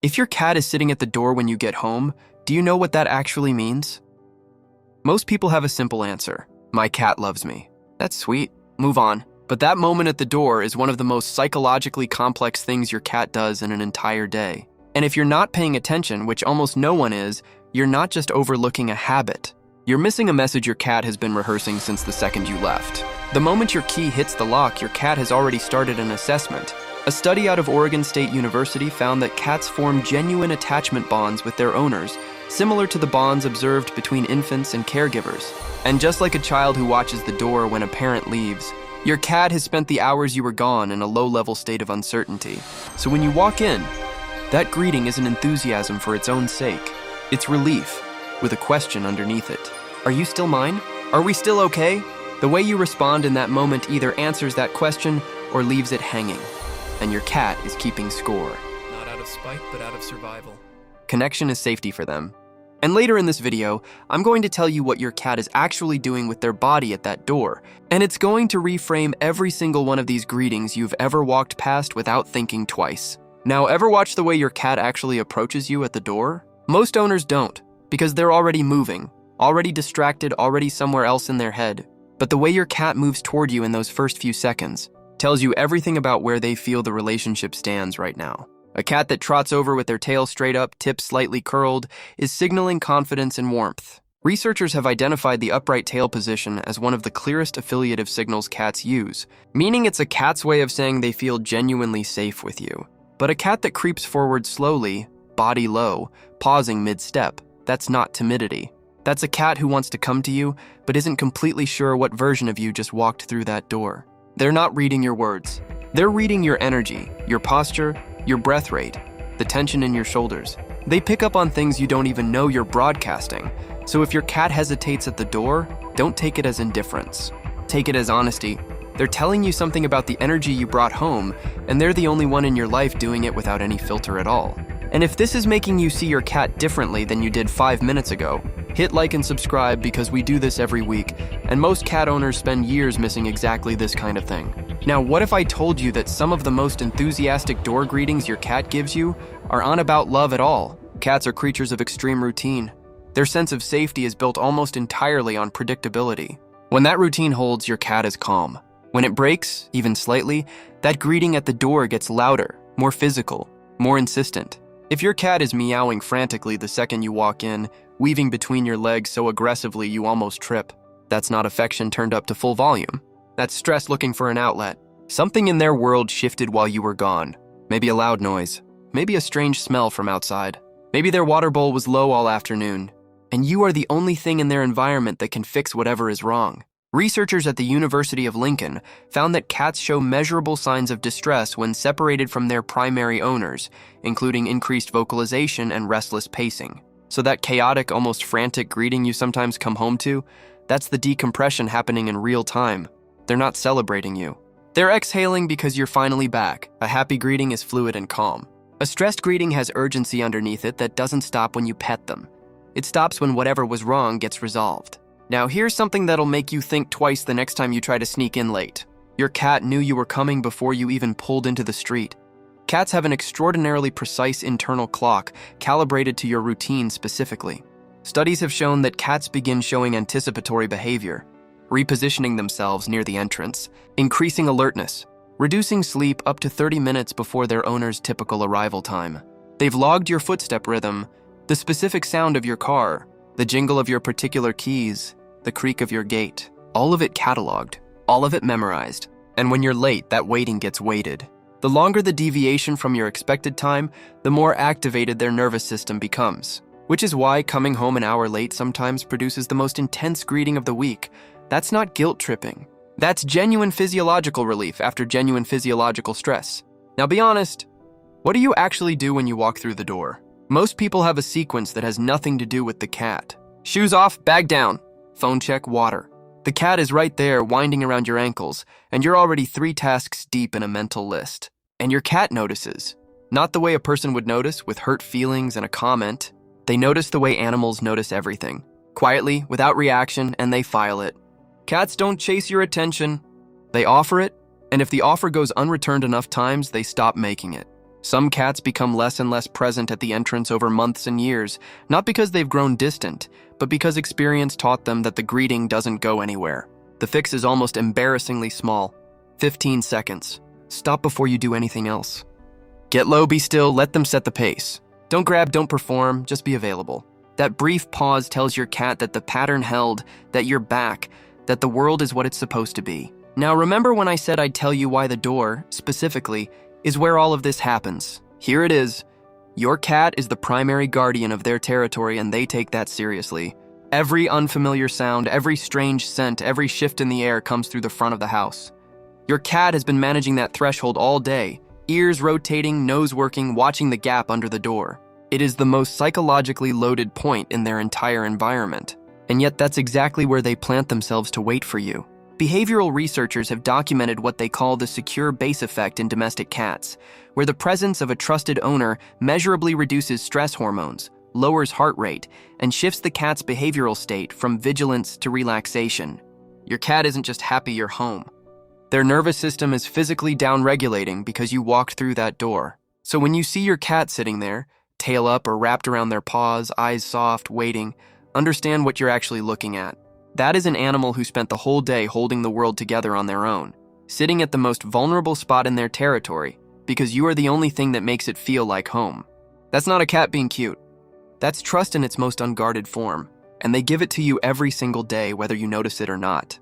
If your cat is sitting at the door when you get home, do you know what that actually means? Most people have a simple answer. My cat loves me. That's sweet. Move on. But that moment at the door is one of the most psychologically complex things your cat does in an entire day. And if you're not paying attention, which almost no one is, you're not just overlooking a habit. You're missing a message your cat has been rehearsing since the second you left. The moment your key hits the lock, your cat has already started an assessment. A study out of Oregon State University found that cats form genuine attachment bonds with their owners, similar to the bonds observed between infants and caregivers. And just like a child who watches the door when a parent leaves, your cat has spent the hours you were gone in a low-level state of uncertainty. So when you walk in, that greeting isn't enthusiasm for its own sake. It's relief, with a question underneath it. Are you still mine? Are we still okay? The way you respond in that moment either answers that question or leaves it hanging. And your cat is keeping score. Not out of spite, but out of survival. Connection is safety for them. And later in this video, I'm going to tell you what your cat is actually doing with their body at that door. And it's going to reframe every single one of these greetings you've ever walked past without thinking twice. Now, ever watch the way your cat actually approaches you at the door? Most owners don't, because they're already moving, already distracted, already somewhere else in their head. But the way your cat moves toward you in those first few seconds tells you everything about where they feel the relationship stands right now. A cat that trots over with their tail straight up, tips slightly curled, is signaling confidence and warmth. Researchers have identified the upright tail position as one of the clearest affiliative signals cats use, meaning it's a cat's way of saying they feel genuinely safe with you. But a cat that creeps forward slowly, body low, pausing mid-step, that's not timidity. That's a cat who wants to come to you, but isn't completely sure what version of you just walked through that door. They're not reading your words. They're reading your energy, your posture, your breath rate, the tension in your shoulders. They pick up on things you don't even know you're broadcasting. So if your cat hesitates at the door, don't take it as indifference. Take it as honesty. They're telling you something about the energy you brought home, and they're the only one in your life doing it without any filter at all. And if this is making you see your cat differently than you did 5 minutes ago, hit like and subscribe because we do this every week, and most cat owners spend years missing exactly this kind of thing. Now, what if I told you that some of the most enthusiastic door greetings your cat gives you aren't about love at all? Cats are creatures of extreme routine. Their sense of safety is built almost entirely on predictability. When that routine holds, your cat is calm. When it breaks, even slightly, that greeting at the door gets louder, more physical, more insistent. If your cat is meowing frantically the second you walk in, weaving between your legs so aggressively you almost trip, that's not affection turned up to full volume. That's stress looking for an outlet. Something in their world shifted while you were gone. Maybe a loud noise. Maybe a strange smell from outside. Maybe their water bowl was low all afternoon. And you are the only thing in their environment that can fix whatever is wrong. Researchers at the University of Lincoln found that cats show measurable signs of distress when separated from their primary owners, including increased vocalization and restless pacing. So that chaotic, almost frantic greeting you sometimes come home to, that's the decompression happening in real time. They're not celebrating you. They're exhaling because you're finally back. A happy greeting is fluid and calm. A stressed greeting has urgency underneath it that doesn't stop when you pet them. It stops when whatever was wrong gets resolved. Now here's something that'll make you think twice the next time you try to sneak in late. Your cat knew you were coming before you even pulled into the street. Cats have an extraordinarily precise internal clock calibrated to your routine specifically. Studies have shown that cats begin showing anticipatory behavior, repositioning themselves near the entrance, increasing alertness, reducing sleep up to 30 minutes before their owner's typical arrival time. They've logged your footstep rhythm, the specific sound of your car, the jingle of your particular keys, the creak of your gait. All of it cataloged, all of it memorized. And when you're late, that waiting gets weighted. The longer the deviation from your expected time, the more activated their nervous system becomes. Which is why coming home an hour late sometimes produces the most intense greeting of the week. That's not guilt tripping. That's genuine physiological relief after genuine physiological stress. Now be honest, what do you actually do when you walk through the door? Most people have a sequence that has nothing to do with the cat. Shoes off, bag down. Phone check, water. The cat is right there winding around your ankles, and you're already 3 tasks deep in a mental list. And your cat notices. Not the way a person would notice, with hurt feelings and a comment. They notice the way animals notice everything. Quietly, without reaction, and they file it. Cats don't chase your attention. They offer it, and if the offer goes unreturned enough times, they stop making it. Some cats become less and less present at the entrance over months and years, not because they've grown distant, but because experience taught them that the greeting doesn't go anywhere. The fix is almost embarrassingly small. 15 seconds. Stop before you do anything else. Get low, be still, let them set the pace. Don't grab, don't perform, just be available. That brief pause tells your cat that the pattern held, that you're back, that the world is what it's supposed to be. Now remember when I said I'd tell you why the door, specifically, is where all of this happens. Here it is. Your cat is the primary guardian of their territory, and they take that seriously. Every unfamiliar sound, every strange scent, every shift in the air comes through the front of the house. Your cat has been managing that threshold all day, ears rotating, nose working, watching the gap under the door. It is the most psychologically loaded point in their entire environment. And yet that's exactly where they plant themselves to wait for you. Behavioral researchers have documented what they call the secure base effect in domestic cats, where the presence of a trusted owner measurably reduces stress hormones, lowers heart rate, and shifts the cat's behavioral state from vigilance to relaxation. Your cat isn't just happy you're home. Their nervous system is physically downregulating because you walked through that door. So when you see your cat sitting there, tail up or wrapped around their paws, eyes soft, waiting, understand what you're actually looking at. That is an animal who spent the whole day holding the world together on their own, sitting at the most vulnerable spot in their territory, because you are the only thing that makes it feel like home. That's not a cat being cute. That's trust in its most unguarded form, and they give it to you every single day, whether you notice it or not.